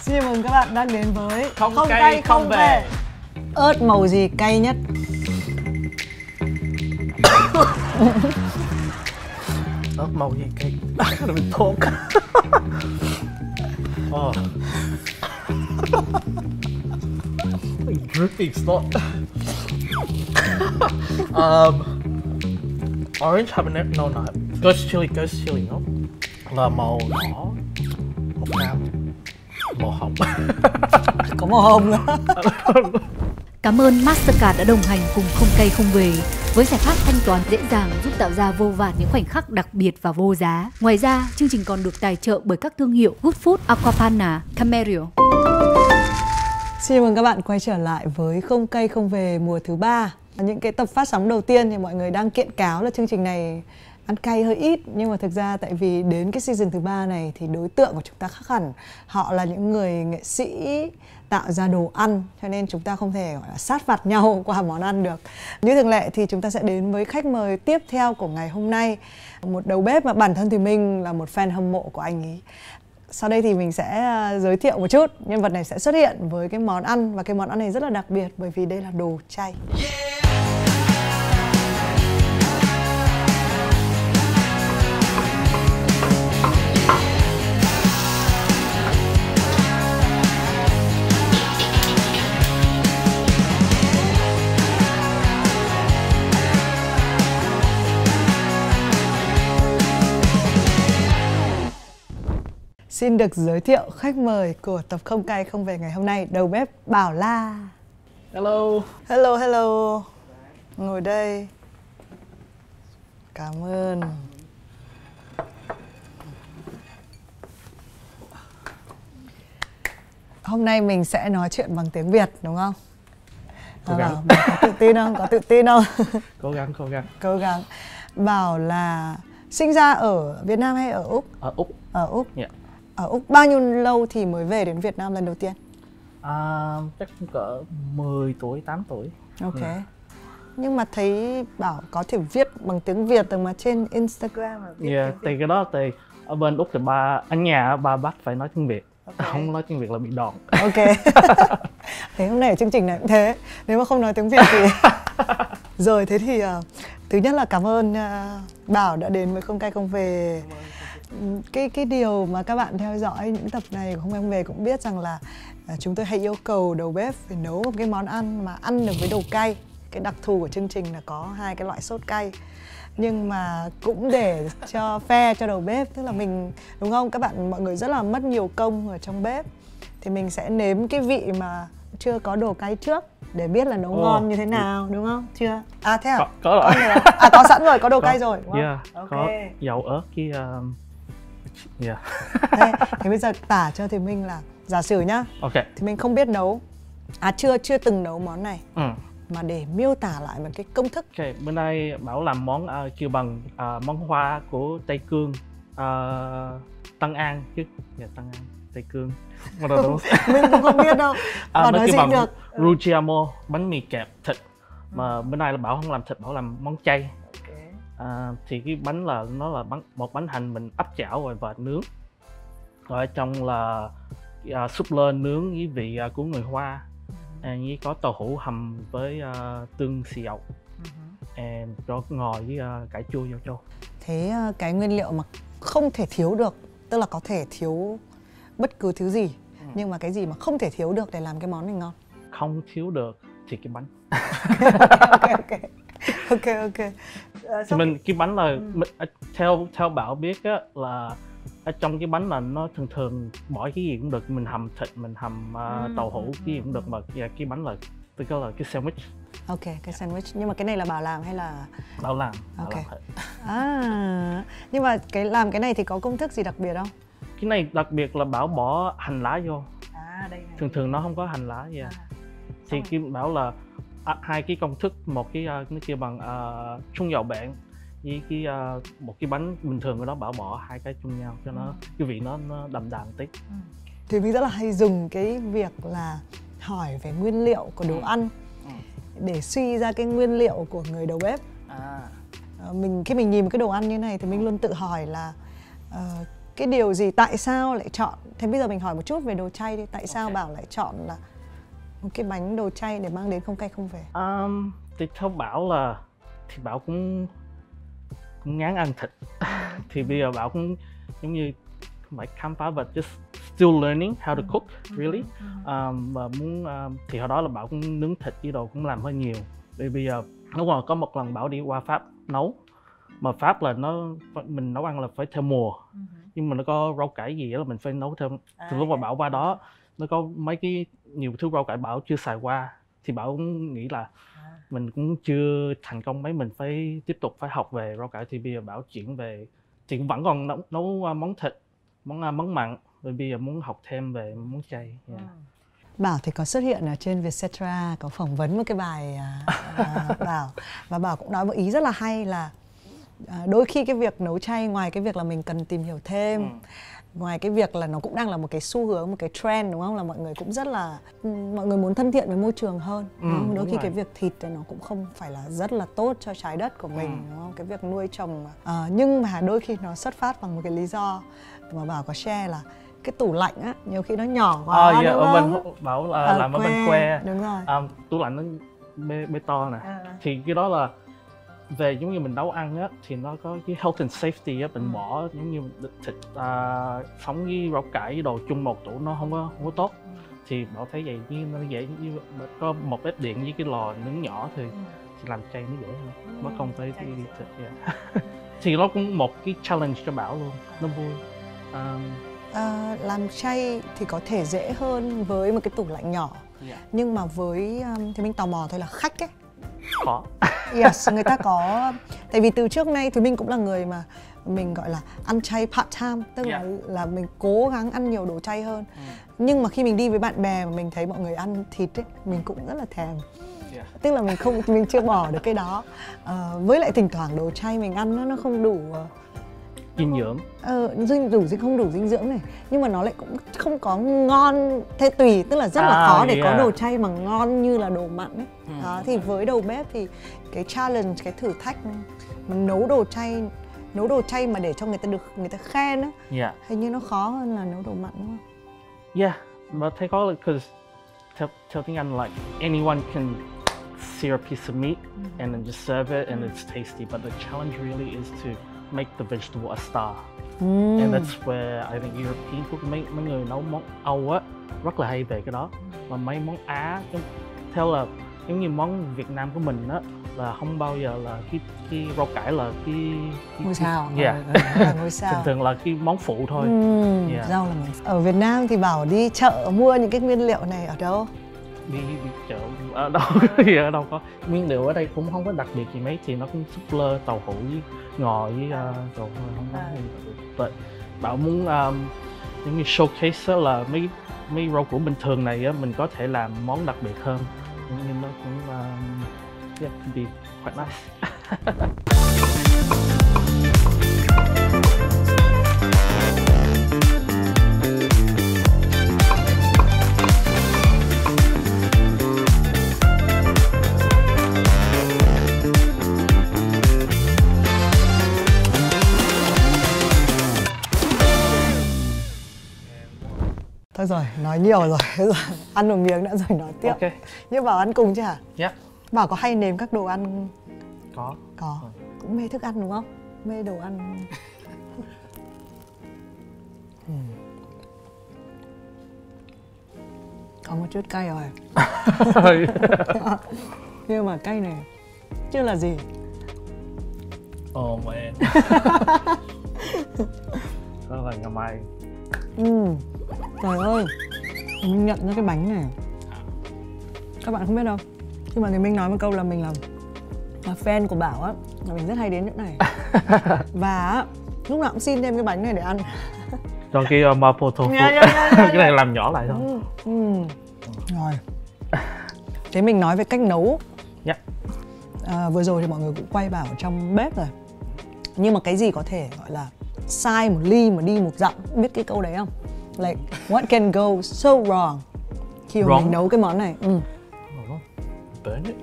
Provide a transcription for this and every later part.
Xin mừng các bạn đang đến với Không cay không về. Ớt màu gì cay nhất? Ớt màu gì cay? Mình thốt. Dripping snot. Orange habanero, no, not ghost chili, no. Là màu đỏ, màu cam, màu hồng. Có màu hồng nữa. Cảm ơn Mastercard đã đồng hành cùng Không Cay Không Về với giải pháp thanh toán dễ dàng giúp tạo ra vô vàn những khoảnh khắc đặc biệt và vô giá. Ngoài ra, chương trình còn được tài trợ bởi các thương hiệu Good Food, Aquapana, Camerio. Xin mừng các bạn quay trở lại với Không Cay Không Về mùa thứ 3. Những cái tập phát sóng đầu tiên thì mọi người đang kiện cáo là chương trình này ăn cay hơi ít, nhưng mà thực ra tại vì đến cái season thứ 3 này thì đối tượng của chúng ta khác hẳn. Họ là những người nghệ sĩ tạo ra đồ ăn, cho nên chúng ta không thể gọi là sát phạt nhau qua món ăn được. Như thường lệ thì chúng ta sẽ đến với khách mời tiếp theo của ngày hôm nay, một đầu bếp mà bản thân thì mình là một fan hâm mộ của anh ấy. Sau đây thì mình sẽ giới thiệu một chút. Nhân vật này sẽ xuất hiện với cái món ăn, và cái món ăn này rất là đặc biệt bởi vì đây là đồ chay. Xin được giới thiệu khách mời của tập Không Cay Không Về ngày hôm nay, đầu bếp Bảo La. Hello. Hello, hello. Ngồi đây. Cảm ơn. Hôm nay mình sẽ nói chuyện bằng tiếng Việt đúng không? Cố gắng. Có tự tin không? Có tự tin không? Cố gắng. Cố gắng. Bảo là sinh ra ở Việt Nam hay ở Úc? Ở Úc. Ở Úc. Yeah. Ở Úc bao nhiêu lâu thì mới về đến Việt Nam lần đầu tiên? Chắc cỡ 10 tuổi, 8 tuổi. Ok. Nhưng mà thấy Bảo có thể viết bằng tiếng Việt mà trên Instagram mà viết Yeah, thì cái đó thì ở bên Úc thì ở nhà ba bắt phải nói tiếng Việt. Okay. Không nói tiếng Việt là bị đòn. Ok. Thế hôm nay ở chương trình này cũng thế. Nếu mà không nói tiếng Việt thì... Rồi, thế thì thứ nhất là cảm ơn Bảo đã đến với Không Cay Không Về. Cái điều mà các bạn theo dõi những tập này của Không Cay Không Về cũng biết rằng là chúng tôi hay yêu cầu đầu bếp phải nấu một cái món ăn mà ăn được với đồ cay. Cái đặc thù của chương trình là có 2 cái loại sốt cay. Nhưng mà cũng để cho fair cho đầu bếp, tức là mình, đúng không? Các bạn, mọi người rất là mất nhiều công ở trong bếp. Thì mình sẽ nếm cái vị mà chưa có đồ cay trước để biết là nấu ngon như thế nào, đúng không? Chưa? À thế à? Có rồi. Có sẵn rồi, có đồ cay rồi, đúng không? Yeah, Ok. có dầu ớt với yeah. Thế bây giờ tả cho Thì Minh là giả sử nhá. Ok. Thì mình không biết nấu, chưa từng nấu món này. Mà để miêu tả lại một cái công thức. Ok, bữa nay Bảo làm món kêu bằng món hoa của Tây Cương, Tân An chứ. Dạ, Tân An, Tây Cương. Mình cũng không biết đâu. Bảo nói gì được. Rugiamo, bánh mì kẹp thịt. Mà bữa nay là Bảo không làm thịt, Bảo làm món chay. Thì cái bánh là nó là một bánh hành mình áp chảo rồi và nướng. Rồi ở trong là súp lơ nướng với vị của người Hoa. Với có tàu hũ hầm với tương xì dầu, cho ngò với cải chua vô cho. Thế cái nguyên liệu mà không thể thiếu được, tức là có thể thiếu bất cứ thứ gì, nhưng mà cái gì mà không thể thiếu được để làm cái món này ngon? Không thiếu được thì cái bánh. Ok. Thì cái bánh là theo Bảo biết á, là ở trong cái bánh là nó thường bỏ cái gì cũng được, mình hầm thịt, mình hầm tàu hũ cái gì cũng được, mà cái bánh là cái sandwich. Ok, cái sandwich. Nhưng mà cái này là Bảo làm hay là Bảo làm? Ok. Nhưng mà làm cái này thì có công thức gì đặc biệt không? Cái này đặc biệt là Bảo bỏ hành lá vô. Đây này. Thường nó không có hành lá gì. Thì cái Bảo là 2 cái công thức, một cái nó kêu bằng trung dầu bẹn với một cái bánh bình thường của đó, Bảo bỏ 2 cái chung nhau cho nó cái vị nó đậm đà một tí. Thì mình rất là hay dùng cái việc là hỏi về nguyên liệu của đồ ăn để suy ra cái nguyên liệu của người đầu bếp. Khi mình nhìn một cái đồ ăn như này thì mình luôn tự hỏi là cái điều gì, tại sao lại chọn? Thế bây giờ mình hỏi một chút về đồ chay đi. Tại sao Bảo lại chọn là một cái bánh đồ chay để mang đến Không Cay Không Về? Thì theo Bảo là thì Bảo cũng ngán ăn thịt. Thì bây giờ Bảo cũng giống như không phải khám phá, but just still learning how to cook really. Và muốn thì hồi đó là Bảo cũng nướng thịt với đồ cũng làm hơi nhiều. Bây giờ đúng rồi, có một lần Bảo đi qua Pháp nấu, mà Pháp là mình nấu ăn là phải theo mùa, nhưng mà nó có rau cải gì đó là mình phải nấu theo. Từ lúc mà Bảo qua đó nó có mấy cái nhiều thứ rau cải Bảo chưa xài qua, thì Bảo cũng nghĩ là mình cũng chưa thành công mấy, mình phải tiếp tục phải học về rau cải. Thì bây giờ Bảo chuyển về thì cũng vẫn còn nấu món thịt, món mặn, rồi bây giờ muốn học thêm về món chay. Bảo thì có xuất hiện ở trên Vietcetera, có phỏng vấn một cái bài Bảo, và Bảo cũng nói một ý rất là hay là đôi khi cái việc nấu chay, ngoài cái việc là mình cần tìm hiểu thêm, ngoài cái việc là nó cũng đang là một cái xu hướng, một cái trend, đúng không? Là mọi người cũng rất là, mọi người muốn thân thiện với môi trường hơn. Đôi khi rồi. cái việc thịt thì nó cũng không phải là rất là tốt cho trái đất của mình, đúng không? Cái việc nuôi trồng nhưng mà đôi khi nó xuất phát bằng một cái lý do mà Bảo có share là cái tủ lạnh á, nhiều khi nó nhỏ quá, đúng ở không? bên Bảo là làm ở bên Que. Đúng rồi. Tủ lạnh nó bê to nè. Thì cái đó là về giống như mình nấu ăn á, thì nó có cái health and safety á, mình bỏ giống như thịt sống với rau cải với đồ chung một tủ nó không có tốt. Thì Bảo thấy vậy như nó dễ, như có một bếp điện với cái lò nướng nhỏ thì làm chay nó dễ hơn, nó không phải đi thịt. Thì nó cũng một cái challenge cho Bảo luôn, nó vui. Làm chay thì có thể dễ hơn với một cái tủ lạnh nhỏ, nhưng mà với thì mình tò mò thôi là khách ấy khó. Yes, người ta có, tại vì từ trước nay thì mình cũng là người mà mình gọi là ăn chay part time, tức là mình cố gắng ăn nhiều đồ chay hơn. Nhưng mà khi mình đi với bạn bè mà mình thấy mọi người ăn thịt ấy, mình cũng rất là thèm. Tức là mình chưa bỏ được cái đó. Với lại thỉnh thoảng đồ chay mình ăn nó không đủ dinh dưỡng, không đủ dinh dưỡng này, nhưng mà nó lại cũng không có ngon theo tùy, tức là rất là khó để có đồ chay mà ngon như là đồ mặn ấy. Đó, thì với đầu bếp thì cái challenge, cái thử thách mà nấu đồ chay mà để cho người ta khen á, hình như nó khó hơn là nấu đồ mặn, đúng không? mà thấy khó là because theo tiếng Anh like anyone can sear a piece of meat and then just serve it and it's tasty, but the challenge really is to make the vegetable a star. And that's where I think European food, mấy người nấu món Âu á rất là hay về cái đó. Mà mấy món Á theo là giống như món Việt Nam của mình á là không bao giờ là cái rau cải là cái ngôi sao. Ngôi sao. Thường là cái món phụ thôi. Rau là ở Việt Nam thì Bảo đi chợ mua những cái nguyên liệu này ở đâu? Đi chợ ở đâu có nguyên liệu ở đây cũng không có đặc biệt gì mấy, thì nó cũng súp lơ, tàu hũ với ngò với đồ thôi, không có gì đặc biệt. Bảo muốn giống như showcase là mấy rau củ bình thường này á, mình có thể làm món đặc biệt hơn, nhưng nó cũng can be quite nice. Thôi rồi, nói nhiều rồi, ăn một miếng đã rồi nói tiếp. Nhưng Bảo ăn cùng chứ hả? Bảo có hay nếm các đồ ăn? Có. Cũng mê thức ăn đúng không? Mê đồ ăn. Có một chút cay rồi. Nhưng mà cay này chưa là gì. Oh man. Đó là ngày mai. Trời ơi, mình nhận ra cái bánh này. Các bạn không biết đâu, nhưng mà thì mình nói một câu là mình là fan của Bảo á, là mình rất hay đến chỗ này. Và lúc nào cũng xin thêm cái bánh này để ăn. Cho cái mapo tofu. Cái này làm nhỏ lại thôi. Rồi. Thế mình nói về cách nấu. Vừa rồi thì mọi người cũng quay Bảo trong bếp rồi. Nhưng mà cái gì có thể gọi là sai một ly mà đi một dặm, biết cái câu đấy không? Like what can go so wrong khi mà mình nấu cái món này? Burn it.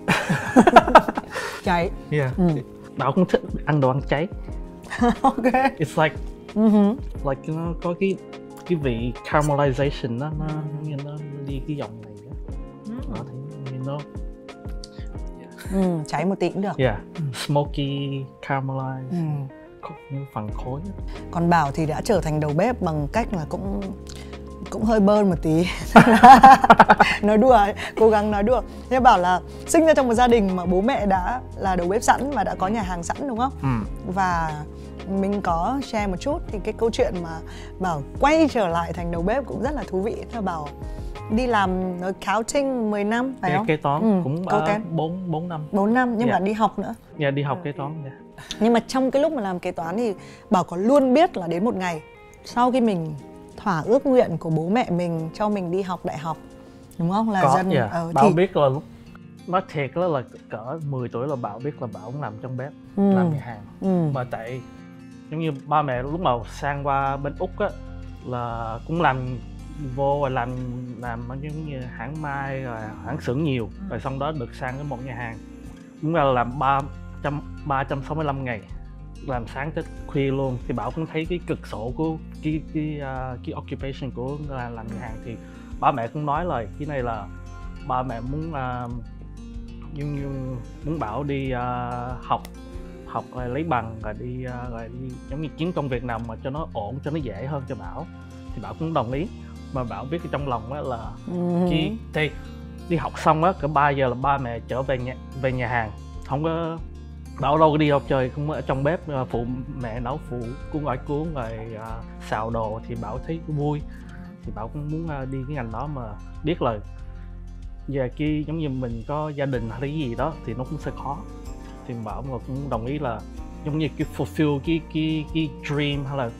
Cháy. Bảo cũng thích ăn đồ ăn cháy. Okay. It's like Like nó có cái vị caramelization nó như nó đi cái dòng này đó. Đó thì nó cháy một tí cũng được. Smoky caramelized. Những phần khối. Còn Bảo thì đã trở thành đầu bếp bằng cách là cũng hơi bơn một tí. Nói đùa, cố gắng nói đùa. Nhưng Bảo là sinh ra trong một gia đình mà bố mẹ đã là đầu bếp sẵn và đã có nhà hàng sẵn đúng không? Và mình có share một chút thì cái câu chuyện mà Bảo quay trở lại thành đầu bếp cũng rất là thú vị. Thế Bảo đi làm accounting 10 năm phải không? Kế toán cũng 4 năm. 4 năm nhưng mà đi học nữa. Đi học kế toán. Nhưng mà trong cái lúc mà làm kế toán thì Bảo có luôn biết là đến một ngày sau khi mình thỏa ước nguyện của bố mẹ mình cho mình đi học đại học, đúng không? Là Bảo biết là lúc nói thiệt là cỡ 10 tuổi là Bảo biết là Bảo cũng làm trong bếp, làm nhà hàng. Mà tại giống như ba mẹ lúc mà sang qua bên Úc á là cũng làm vô rồi làm giống như hãng may rồi hãng xưởng nhiều, rồi xong đó được sang cái một nhà hàng cũng là làm 365 ngày, làm sáng tới khuya luôn. Thì Bảo cũng thấy cái cực khổ của cái occupation của làm nhà hàng. Thì ba mẹ cũng nói là cái này là ba mẹ muốn muốn Bảo đi học rồi lấy bằng rồi đi giống như kiếm công việc nào mà cho nó ổn, cho nó dễ hơn cho Bảo. Thì Bảo cũng đồng ý. Mà Bảo biết cái trong lòng á là thì đi học xong á cỡ 3 giờ là ba mẹ trở về nhà hàng, không có Bảo đâu có đi đâu chơi, cũng ở trong bếp phụ mẹ nấu, phụ cuốn gỏi cuốn rồi xào đồ. Thì Bảo thấy vui, thì Bảo cũng muốn đi cái ngành đó, mà biết là về cái giống như mình có gia đình hay cái gì đó thì nó cũng sẽ khó. Thì Bảo mà cũng đồng ý là giống như cái fulfill cái dream, hay là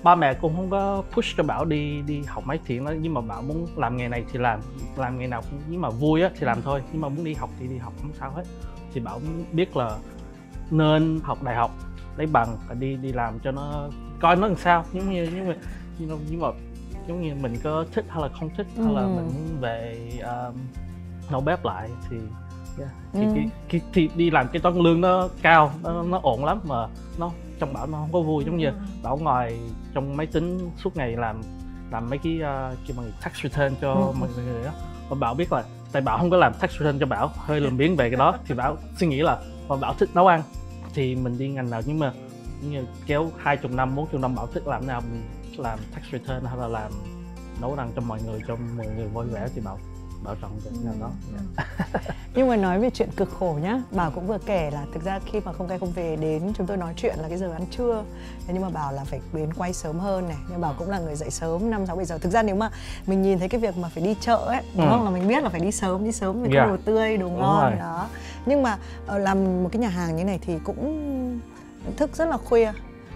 ba mẹ cũng không có push cho Bảo đi học mấy thiện đó, nhưng mà Bảo muốn làm nghề này thì làm nghề nào cũng, nhưng mà vui á thì làm thôi, nhưng mà muốn đi học thì đi học không sao hết. Thì Bảo biết là nên học đại học lấy bằng và đi làm cho nó coi nó làm sao, nhưng mà giống như mình có thích hay là không thích, hay là mình muốn về nấu bếp lại thì thì đi làm cái toán lương nó cao, nó ổn lắm, mà nó trong Bảo nó không có vui. Giống như Bảo ngồi trong máy tính suốt ngày làm mấy cái bằng tax return cho mọi người đó. Và Bảo biết là tại Bảo không có làm tax return cho Bảo, hơi lười biếng về cái đó. Thì Bảo suy nghĩ là mà Bảo thích nấu ăn thì mình đi ngành nào, nhưng mà như kéo 20 năm 40 năm Bảo thích làm nào mình làm tax return hay là làm nấu ăn cho mọi người vui vẻ, thì Bảo chọn cái ngành đó. Nhưng mà nói về chuyện cực khổ nhá, Bảo cũng vừa kể là thực ra khi mà Không Cay Không Về đến chúng tôi nói chuyện là cái giờ ăn trưa, nhưng mà Bảo là phải đến quay sớm hơn này, nhưng Bảo cũng là người dậy sớm 5-6 giờ. Thực ra nếu mà mình nhìn thấy cái việc mà phải đi chợ ấy, đúng không, là mình biết là phải đi sớm mới có đồ tươi, đồ ngon đó. Nhưng mà làm một cái nhà hàng như này thì cũng thức rất là khuya,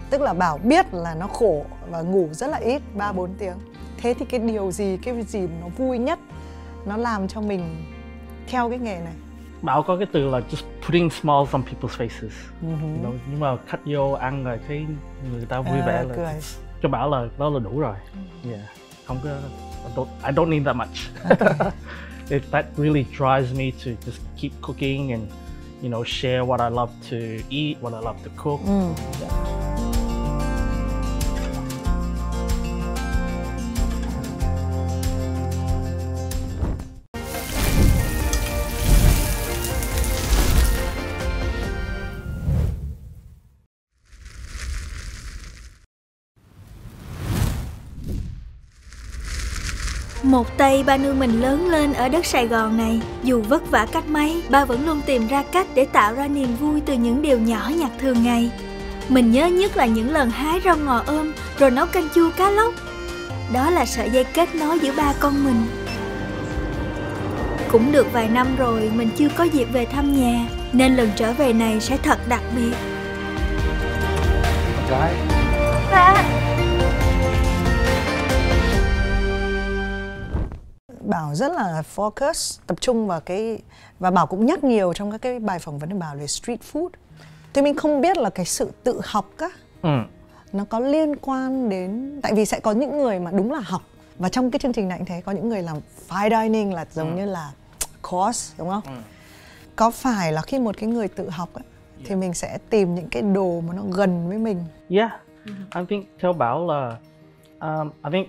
tức là Bảo biết là nó khổ và ngủ rất là ít, 3-4 tiếng. Thế thì cái gì nó vui nhất, nó làm cho mình theo cái nghề này? Bảo có cái từ là just putting smiles on people's faces. Nhưng mà khách vô ăn rồi thấy người ta vui vẻ là cười. Cho Bảo là đó là đủ rồi. Không có, I don't need that much. That really drives me to just keep cooking and share what I love to eat, what I love to cook. Một tay ba nuôi mình lớn lên ở đất Sài Gòn này. Dù vất vả cách mấy, ba vẫn luôn tìm ra cách để tạo ra niềm vui từ những điều nhỏ nhặt thường ngày. Mình nhớ nhất là những lần hái rau ngò ôm rồi nấu canh chua cá lóc. Đó là sợi dây kết nối giữa ba con mình. Cũng được vài năm rồi mình chưa có dịp về thăm nhà, nên lần trở về này sẽ thật đặc biệt. Gái. Bảo rất là focus, tập trung vào và Bảo cũng nhắc nhiều trong các cái bài phỏng vấn của Bảo về street food. Thì mình không biết là cái sự tự học á, nó có liên quan đến, tại vì sẽ có những người mà đúng là học, và trong cái chương trình này cũng thế, có những người làm fine dining là giống như là course, đúng không? Có phải là khi một cái người tự học á, thì mình sẽ tìm những cái đồ mà nó gần với mình? I think theo Bảo là I think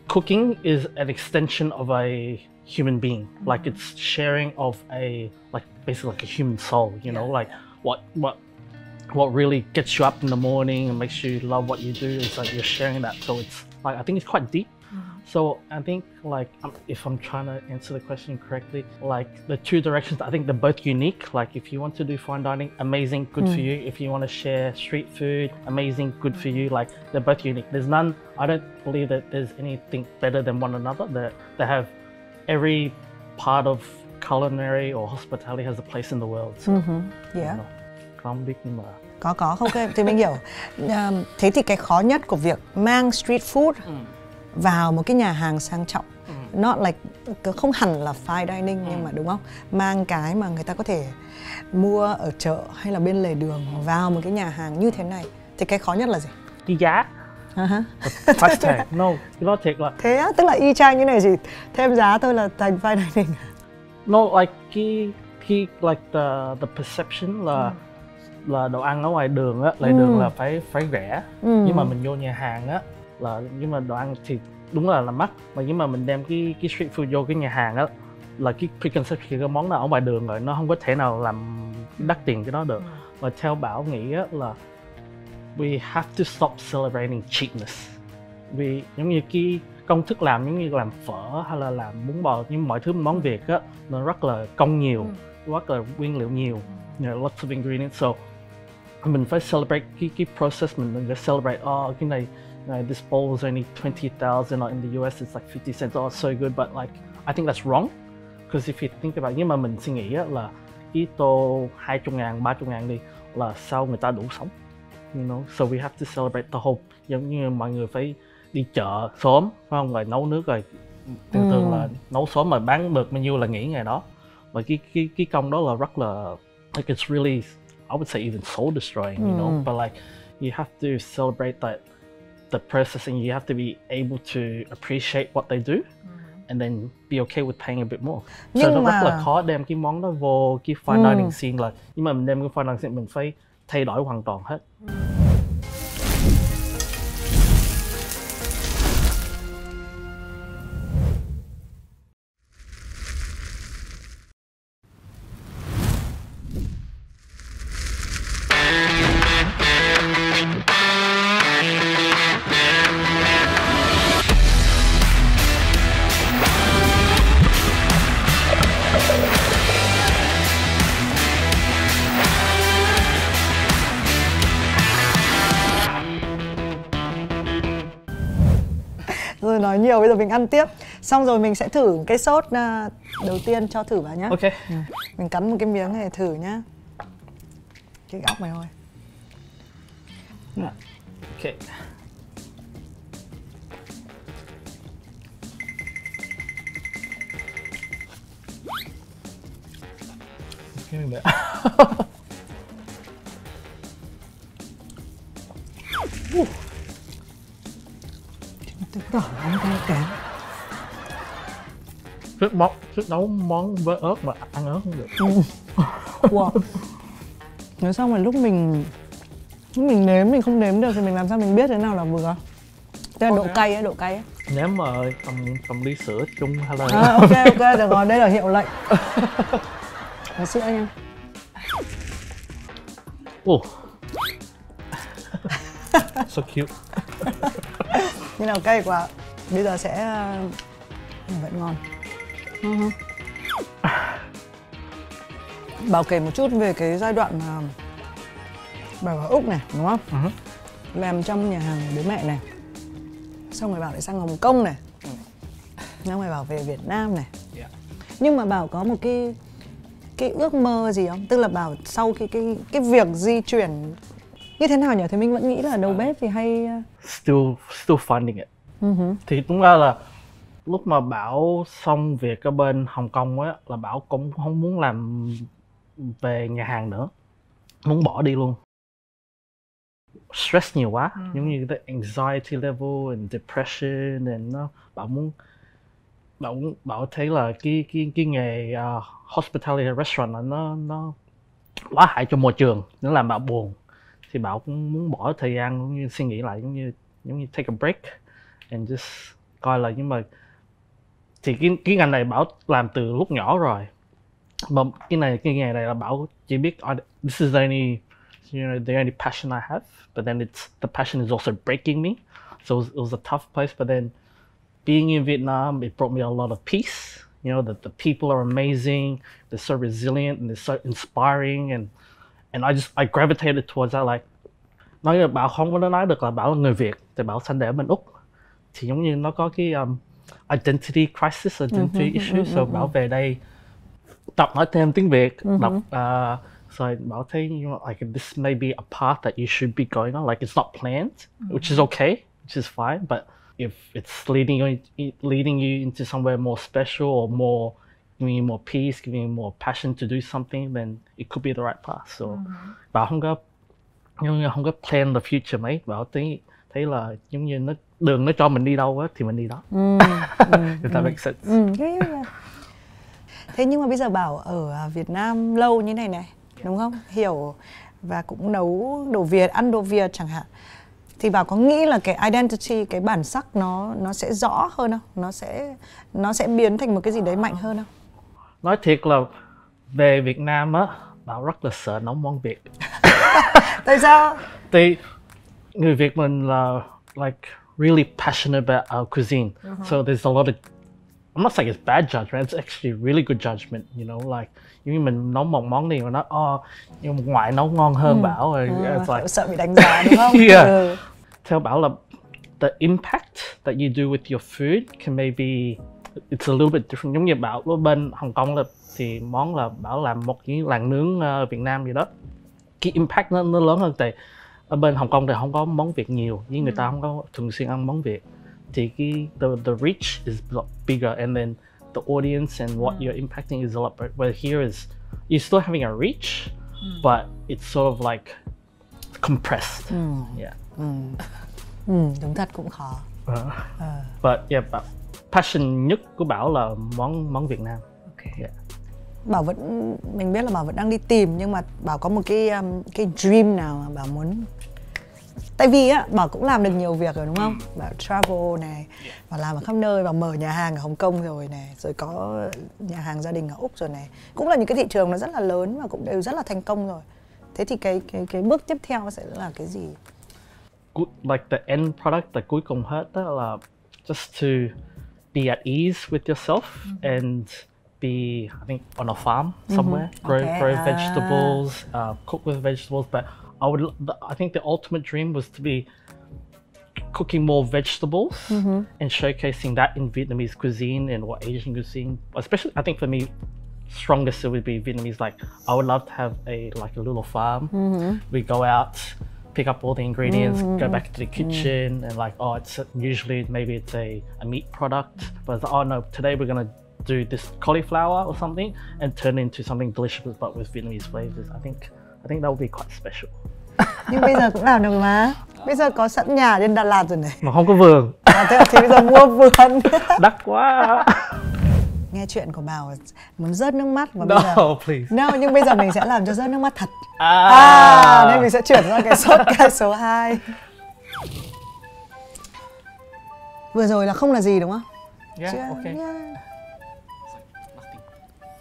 cooking is an extension of a human being. Like it's sharing of a like basically like a human soul. You know, like what really gets you up in the morning and makes you love what you do is like you're sharing that. So it's like I think it's quite deep. So I think like if I'm trying to answer the question correctly, like the two directions, I think they're both unique. Like if you want to do fine dining, amazing, good for you. If you want to share street food, amazing, good for you. Like they're both unique. There's none. I don't believe that there's anything better than one another. They have every part of culinary or hospitality has a place in the world. So, Yeah. Không biết nhưng mà Có không thì mình hiểu. Thế thì cái khó nhất của việc mang street food vào một cái nhà hàng sang trọng, not like không hẳn là fine dining nhưng mà đúng không? Mang cái mà người ta có thể mua ở chợ hay là bên lề đường vào một cái nhà hàng như thế này thì cái khó nhất là gì? cái giá. Price tag. No, cái đó thiệt là. Thế á, tức là y chang như này gì? Thêm giá thôi là thành fine dining. No, like cái like the perception là đồ ăn ở ngoài đường á, lề đường là phải rẻ. Nhưng mà mình vô nhà hàng á là nhưng mà đồ ăn thì đúng là mắc, mà nhưng mà mình đem cái street food vô cái nhà hàng á là cái preconception cái món nào ở ngoài đường rồi nó không có thể nào làm đắt tiền cái đó được. Và theo Bảo nghĩ á là we have to stop celebrating cheapness. Vì giống như cái công thức làm giống như làm phở hay là làm bún bò, nhưng mọi thứ món Việt á nó rất là công nhiều, rất là nguyên liệu nhiều, you know, lots of ingredients. So mình phải celebrate cái process, mình phải celebrate cái này this bowl is only 20,000, or in the US it's like 50 cents. Oh, it's so good, but like I think that's wrong, because if you think about, nhưng mà mình suy nghĩ á, là cái tô 20.000, 30.000 đi là sao người ta đủ sống, you know. So we have to celebrate the whole. Giống như mọi người phải đi chợ sớm, phải không, rồi nấu nước rồi thường là nấu sớm mà bán được bao nhiêu là nghỉ ngày đó. Và cái công đó là rất là like it's really, I would say even soul destroying, you know. But like you have to celebrate the process, and you have to be able to appreciate what they do, and then be okay with paying a bit more. So nó rất là khó đem cái món đó vô cái fine dining scene, là nhưng mà mình đem cái fine dining scene mình phải thay đổi hoàn toàn hết. Rồi nói nhiều, bây giờ mình ăn tiếp. Xong rồi mình sẽ thử cái sốt đầu tiên, cho thử vào nhá. Ok. Mình cắn một cái miếng này thử nhá. Cái góc này thôi. Ok. Cái mình Tức đỏ ăn cay kém. Thích nấu món với ớt mà ăn ớt không được. Wow. Nói xong rồi lúc mình nếm, mình không nếm được thì mình làm sao mình biết thế nào là vừa? Tức là độ cay ấy. Nếm mà cầm ly sữa chung hay là Ok, được rồi, đây là hiệu lệnh. Có sữa nha. So cute. Như nào cay quá. Bây giờ sẽ vẫn ngon. Bảo kể một chút về cái giai đoạn mà Bảo ở Úc này, đúng không? Làm trong nhà hàng bố mẹ này. Xong rồi Bảo lại sang Hồng Kông này. Xong rồi Bảo về Việt Nam này. Nhưng mà Bảo có một cái ước mơ gì không? Tức là Bảo sau khi cái việc di chuyển như thế nào nhỉ? Thì mình vẫn nghĩ là đầu bếp thì hay Still finding it. Thì đúng ra là lúc mà Bảo xong việc ở bên Hồng Kông á là Bảo cũng không muốn làm về nhà hàng nữa, muốn bỏ đi luôn. Stress nhiều quá, giống như cái anxiety level and depression, and Bảo thấy là cái nghề hospitality restaurant là nó quá hại cho môi trường, nó làm Bảo buồn. thì Bảo cũng muốn bỏ thời gian cũng như suy nghĩ lại, giống như take a break and just coi là, nhưng mà thì cái ngành này Bảo làm từ lúc nhỏ rồi, mà cái nghề này là Bảo chỉ biết this is the only passion I have, but then the passion is also breaking me, so it was a tough place. But then being in Vietnam, it brought me a lot of peace. You know, the people are amazing, they're so resilient and they're so inspiring, and I gravitated towards that. Like, nói là Bảo không có nói được là Bảo là người Việt, thì Bảo sinh đẻ bên Úc, thì giống như nó có cái identity crisis, identity issue. So Bảo về đây tập nói thêm tiếng Việt, đọc so Bảo thấy like this may be a path that you should be going on. Like, it's not planned, which is okay, which is fine, but if it's leading you into somewhere more special or more, giving you more peace, giving you more passion to do something, then it could be the right path. So Bảo không có plan the future mấy. Bảo thấy là giống như đường nó cho mình đi đâu á thì mình đi đó. If that makes sense. Yeah. Thế nhưng mà bây giờ Bảo ở Việt Nam lâu như này đúng không? Hiểu và cũng nấu đồ Việt, ăn đồ Việt chẳng hạn. Thì Bảo có nghĩ là cái identity, cái bản sắc nó sẽ rõ hơn không? Nó sẽ biến thành một cái gì đấy mạnh hơn không? Nói thiệt là về Việt Nam á, Bảo rất là sợ nấu món Việt. Tại sao? Thì người Việt mình là like really passionate about our cuisine. So there's a lot of, I'm not saying it's bad judgment, it's actually really good judgment, you know, like giống như mình nấu một món đi mà nói nhưng mà ngoại nấu ngon hơn Bảo rồi, it's like sợ bị đánh giá đúng không? Yeah. Theo Bảo là the impact that you do with your food can maybe it's a little bit different. Giống như Bảo ở bên Hồng Kông là thì món là Bảo làm một cái làng nướng Việt Nam gì đó, cái impact nó lớn hơn. Tại ở bên Hồng Kông thì không có món Việt nhiều, với người ta không có thường xuyên ăn món Việt, thì cái the reach is a lot bigger, and then the audience and what you're impacting is a lot better. Where here is you're still having a reach, but it's sort of like compressed. Yeah. Đúng thật cũng khó. But yeah, passion nhất của Bảo là món Việt Nam. Okay. Yeah. Bảo mình biết là Bảo vẫn đang đi tìm, nhưng mà Bảo có một cái dream nào mà Bảo muốn. Tại vì á, Bảo cũng làm được nhiều việc rồi đúng không? Bảo travel này, Bảo làm ở khắp nơi, Bảo mở nhà hàng ở Hồng Kông rồi này, rồi có nhà hàng gia đình ở Úc rồi này. Cũng là những cái thị trường nó rất là lớn và cũng đều rất là thành công rồi. Thế thì cái bước tiếp theo sẽ là cái gì? Like the end product, like cuối cùng hết đó là just to be at ease with yourself and be, I think, on a farm somewhere, grow vegetables, cook with vegetables. But I think the ultimate dream was to be cooking more vegetables and showcasing that in Vietnamese cuisine and what Asian cuisine, especially I think for me, strongest it would be Vietnamese. Like, I would love to have a little farm. We go out, pick up all the ingredients, go back to the kitchen, and like, it's usually maybe it's a meat product, but it's like, no, today we're gonna do this cauliflower or something and turn it into something delicious but with Vietnamese flavors. I think that would be quite special. Nhưng bây giờ cũng làm được mà. Bây giờ có sẵn nhà trên Đà Lạt rồi này. Mà không có vườn. Thế thì bây giờ mua vườn. Đắt quá. Nghe chuyện của Bảo muốn rớt nước mắt và No, bây giờ please. No, nhưng bây giờ mình sẽ làm cho rớt nước mắt thật. Nên mình sẽ chuyển sang cái shortcut số 2. Vừa rồi là không là gì đúng không? Yeah, okay.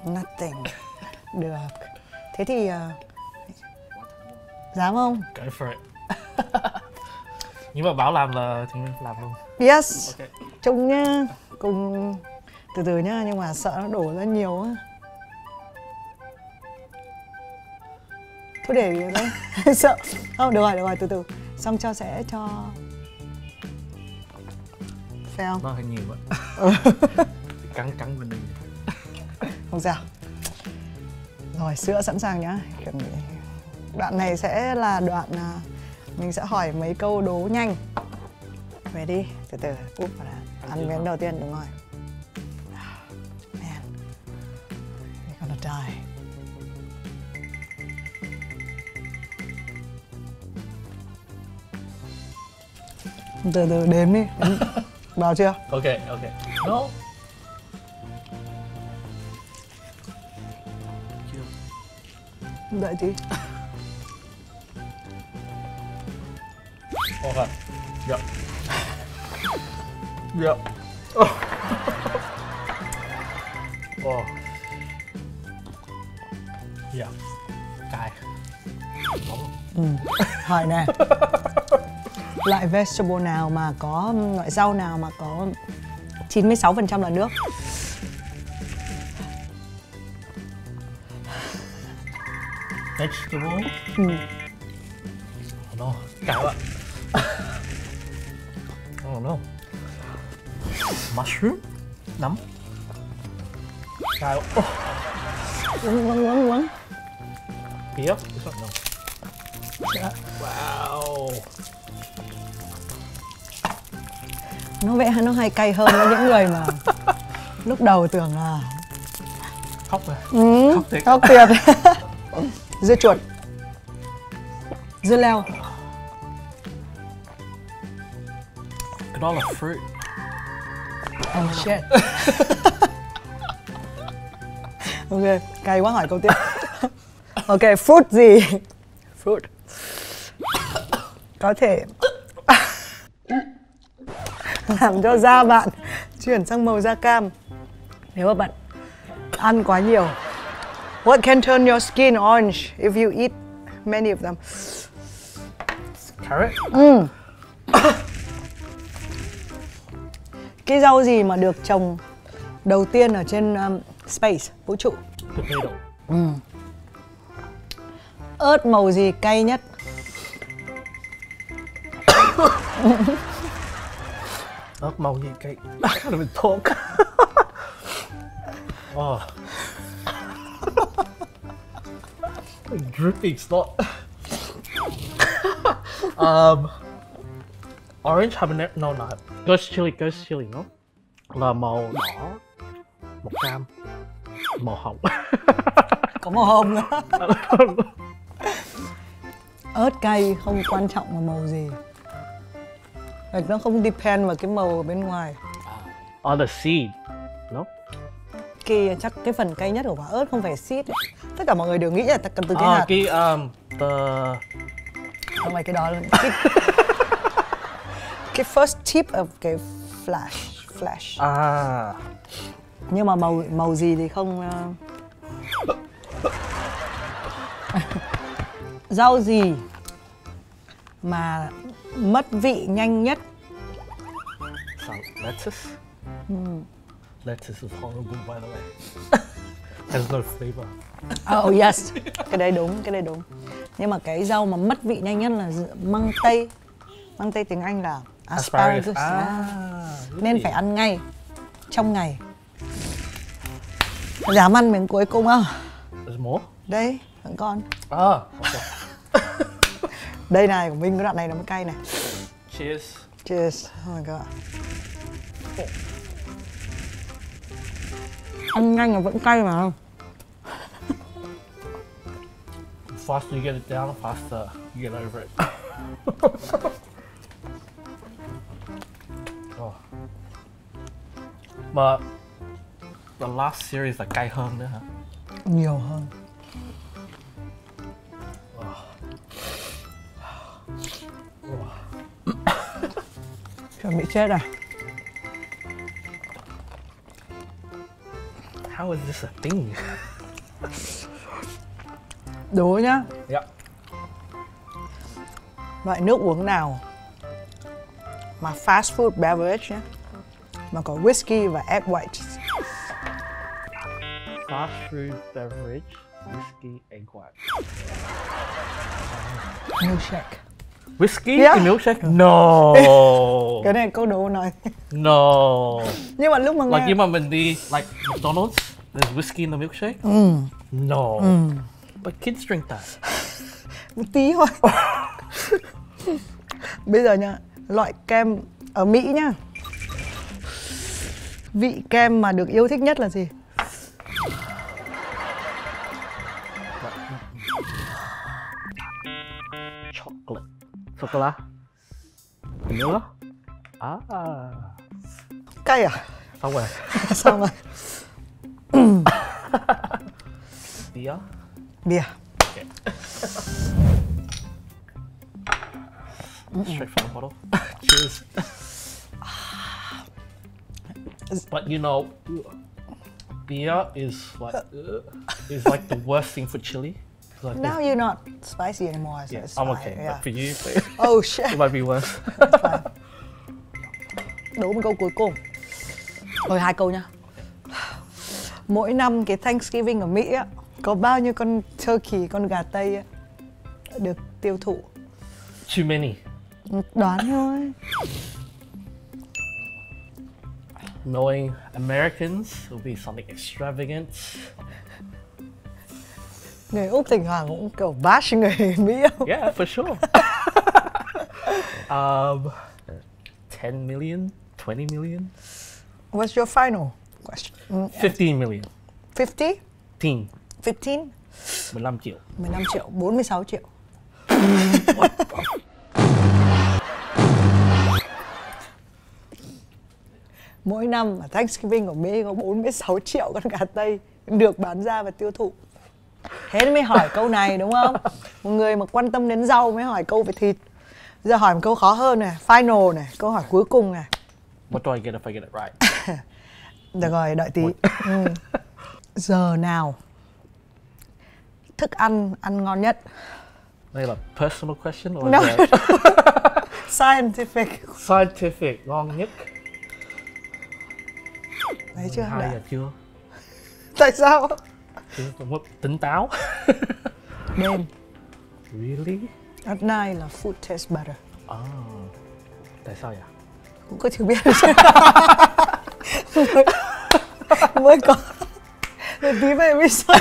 Nothing. Được. Thế thì dám không? Go for it. Nhưng mà Bảo làm là thì mình làm luôn. Yes. Okay. Chung nhá. Cùng từ từ nhá, nhưng mà sợ nó đổ ra nhiều á. Cứ để đấy. Sợ. Không, được rồi, từ từ. Xong sẽ cho phải không? Nó hơi nhiều quá. Cắn bên đây. Không sao. Rồi, sữa sẵn sàng nhá. Đoạn này sẽ là đoạn mình sẽ hỏi mấy câu đố nhanh. Về đi, từ từ. Úp vào đã. Ăn miếng đầu tiên, đúng rồi. Man, we're gonna die. Từ từ đếm đi. Vào chưa? Okay. No. Đợi tí. Okay. Yep. Yep. Oh. Oh. Yeah. Cay. Hỏi nè. Loại vegetable nào mà có, loại rau nào mà có 96% là nước? Vegetable? Oh no. Cay quá. Oh no. Mushroom? Nấm? Cay quá. Oh. Uống. Beer? This one? No. Wow. Nó vẽ nó hay cay hơn với những người mà lúc đầu tưởng là Khóc rồi. Khóc thiệt. khóc tiệt. Dưa chuột, dưa leo. Cái đó là fruit. Oh shit. Ok, cay quá, hỏi câu tiếp. Ok, fruit gì? Fruit có thể làm cho da bạn chuyển sang màu da cam nếu mà bạn ăn quá nhiều. What can turn your skin orange if you eat many of them? Carrot? Cái rau gì mà được trồng đầu tiên ở trên space, vũ trụ? Potato. Ớt màu gì cay nhất? Ớt màu gì cay? I can't even talk. Oh. Dripping snot. Orange habanero? No, not. Ghost chili, no? Là màu đỏ, màu cam, màu hồng. Có màu hồng nữa. Ớt cay không quan trọng là màu gì. Nó không depend vào cái màu ở bên ngoài. Or the seed, no? Chắc cái phần cay nhất của quả ớt không phải seed ấy. Tất cả mọi người đều nghĩ là cần từ cái hạt. Không phải cái đó luôn. Cái first tip of cái flash. À. Nhưng mà màu gì thì không. Rau gì mà mất vị nhanh nhất? Lettuce? Lettuce is horrible, by the way. Has no flavor. Oh yes, cái đấy đúng. Nhưng mà cái rau mà mất vị nhanh nhất là măng tây. Măng tây tiếng Anh là asparagus. Nên phải ăn ngay, trong ngày. Dám ăn miếng cuối cùng không? There's more? Đây, vẫn còn. Okay. Đây này, của mình cái đoạn này nó mới cay này. Cheers. Cheers. Oh my god. Ăn nhanh là vẫn cay mà. The faster you get it down, the faster you get over it. Oh. But the last series là cay hơn nữa hả? Nhiều hơn. Chuẩn bị chết rồi. How is this a thing? Đố nhá. Yeah. Loại nước uống nào mà fast food beverage nhé, mà có whisky và egg whites? Fast food beverage, whiskey, egg white. Milkshake. Whiskey Yeah. in milkshake? No. Cái này câu đố nói. No. Nhưng mà lúc mà Like nghe you remember the McDonald's? There's whiskey in the milkshake? No. But kids drink that. một tí thôi. Bây giờ nha, loại kem ở Mỹ nhá, vị kem mà được yêu thích nhất là gì? Chocolate. Chocolate. Vanilla. Ah. Cay à? Xong rồi. Xong rồi. Beer. Bia. straight from the bottle. Cheers. But you know, beer is like the worst thing for chili. Like Now you're not spicy anymore, so yeah, it's I'm fine. okay. Yeah. But for you, Oh shit. it might be worse. Đố một câu cuối cùng. Thôi 2 câu nha. Mỗi năm cái Thanksgiving ở Mỹ á, có bao nhiêu con turkey, con gà Tây á, được tiêu thụ? Too many. Đoán thôi. Knowing Americans will be something extravagant. Người Úc thỉnh thoảng cũng kiểu bash người Mỹ không? Yeah, for sure. 10 million, 20 million, What's your final question? 15 million. 50? 15 15? 15 triệu. 15 triệu, 46 triệu. Mỗi năm ở Thanksgiving của Mỹ có 46 triệu con gà Tây được bán ra và tiêu thụ. Thế nên mới hỏi câu này đúng không? Một người mà quan tâm đến rau mới hỏi câu về thịt. Giờ hỏi một câu khó hơn này, final này, câu hỏi cuối cùng này. What do I get if I get it right? Được rồi, đợi tí. Giờ nào thức ăn ăn ngon nhất? Đây là personal question or No. is that Scientific. scientific? Ngon nhất. Thấy chưa? 2 Đã. giờ chưa? Tại sao? Tỉnh táo. Đêm. Really? At night là food tastes better. Tại sao vậy? Cũng có chưa biết. mới có một tí về mới sao.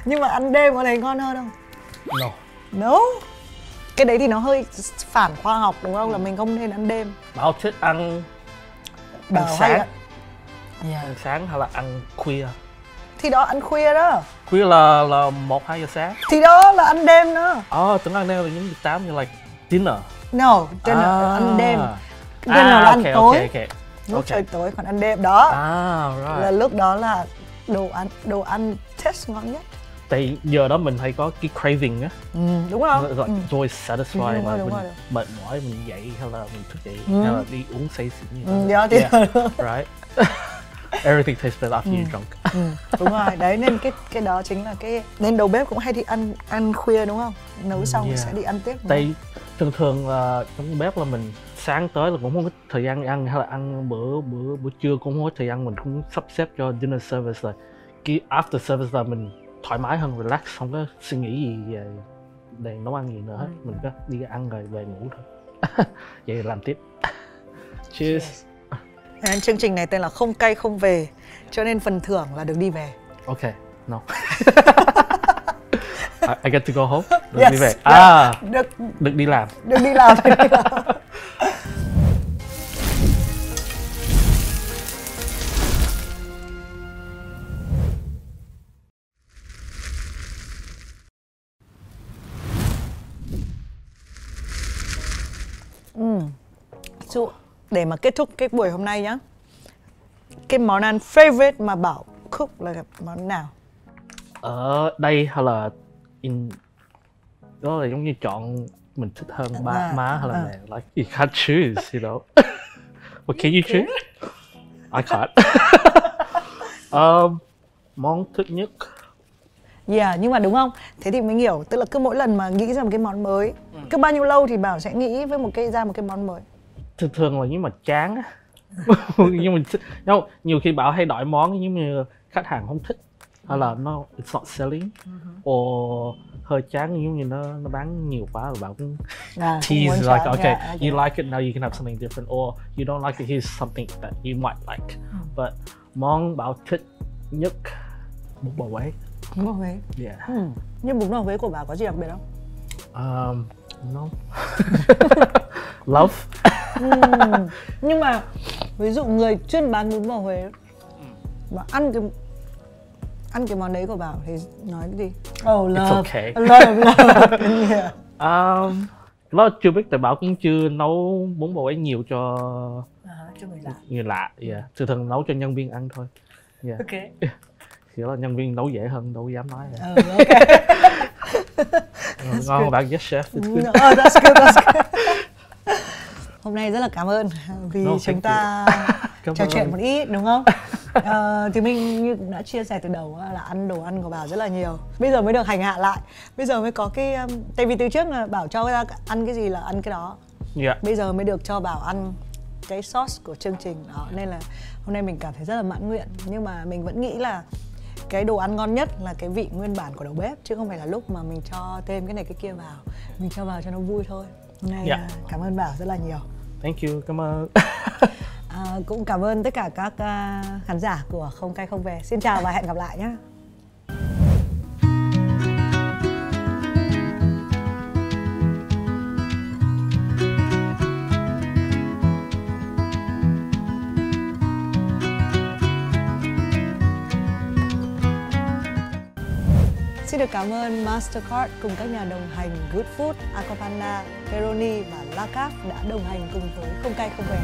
Nhưng mà ăn đêm có thấy ngon hơn không? No. No. Cái đấy thì nó hơi phản khoa học đúng không? Là mình không nên ăn đêm. Bảo thích ăn Bảo sáng. hay ạ. Yeah. ăn sáng hay là ăn khuya? Thì đó ăn khuya đó. Khuya là 1-2 giờ sáng. Thì đó là ăn đêm đó. Tưởng ăn đêm là những 8 như like dinner. No, dinner ăn đêm. Dinner là ăn okay, tối. okay. Lúc trời tối còn ăn đêm đó. Right. Là lúc đó là đồ ăn taste ngon nhất. Tại giờ đó mình hay có cái craving á. Đúng không? Like it's always satisfying. Đúng rồi, Like đúng mình rồi. mệt mỏi mình dậy hay là mình thức dậy hay là đi uống say xỉn như Dạ, thì right. Everything tastes better after you're drunk. đúng rồi, đấy nên cái đó chính là cái nên đầu bếp cũng hay đi ăn khuya đúng không? Nấu xong Yeah. sẽ đi ăn tiếp. Đúng Tại thường là trong bếp là mình sáng tới là cũng không có thời gian ăn hay là ăn bữa trưa cũng không có thời gian, mình cũng sắp xếp cho dinner service rồi. Cái after service là mình thoải mái hơn, relax, không có suy nghĩ gì về nấu ăn gì nữa hết. Mình có đi ăn rồi về ngủ thôi. Vậy làm tiếp. Cheers. Chương trình này tên là Không Cay Không Về, cho nên phần thưởng là được đi về. Okay, no. I get to go home. Được Yes, đi về. được Được đi làm. được đi làm. Để mà kết thúc cái buổi hôm nay nhá, cái món ăn favorite mà Bảo cook là món nào? Ở đây hay là đó là giống như chọn mình thích hơn má hay là mẹ. Like you can't choose, you know. Well, can you choose? I can't. Món thích nhất. Yeah, nhưng mà đúng không? Thế thì mình hiểu, tức là cứ mỗi lần mà nghĩ ra một cái món mới, cứ bao nhiêu lâu thì Bảo sẽ nghĩ với ra một cái món mới. Thường là nếu mà chán á. Nhưng mình nhiều khi Bảo hay đổi món giống như khách hàng không thích hay là it's not selling, or hơi chán giống như nó bán nhiều quá rồi Bảo cũng tease like okay, you like it now, you can have something different, or you don't like it, here's something that you might like. But món Bảo thích nhất bún bò Huế. Bún bò Huế. Yeah. Nhưng bún bò Huế của Bảo có gì đặc biệt không? No. Love. Nhưng mà ví dụ người chuyên bán bún bò Huế mà ăn cái món đấy của Bảo thì nói cái gì? Oh, love. It's okay. Love. Yeah. Nó chưa biết, tại Bảo cũng chưa nấu bún bò Huế nhiều cho người lạ. Yeah. Thường nấu cho nhân viên ăn thôi. Yeah. Ok. Chỉ là nhân viên nấu dễ hơn, đâu dám nói. Ok. Ngon bạn, yes chef. It's good. That's good, that's good. Hôm nay rất là cảm ơn vì chúng ta trò chuyện một ít, đúng không? Thì mình như cũng đã chia sẻ từ đầu là ăn đồ ăn của Bảo rất là nhiều. Bây giờ mới được hành hạ lại. Bây giờ mới có cái tại vì từ trước là Bảo cho ra ăn cái gì là ăn cái đó. Yeah. Bây giờ mới được cho Bảo ăn cái sauce của chương trình đó, nên là hôm nay mình cảm thấy rất là mãn nguyện. Nhưng mà mình vẫn nghĩ là cái đồ ăn ngon nhất là cái vị nguyên bản của đầu bếp, chứ không phải là lúc mà mình cho thêm cái này cái kia vào. Mình cho vào cho nó vui thôi. Hôm nay cảm ơn Bảo rất là nhiều. Thank you, cảm ơn. Cũng cảm ơn tất cả các khán giả của Không Cay Không Về. Xin chào và hẹn gặp lại nhé. Xin được cảm ơn Mastercard cùng các nhà đồng hành Good Food, Aquapanda, Peroni và La Cave đã đồng hành cùng với Không Cay Không Về.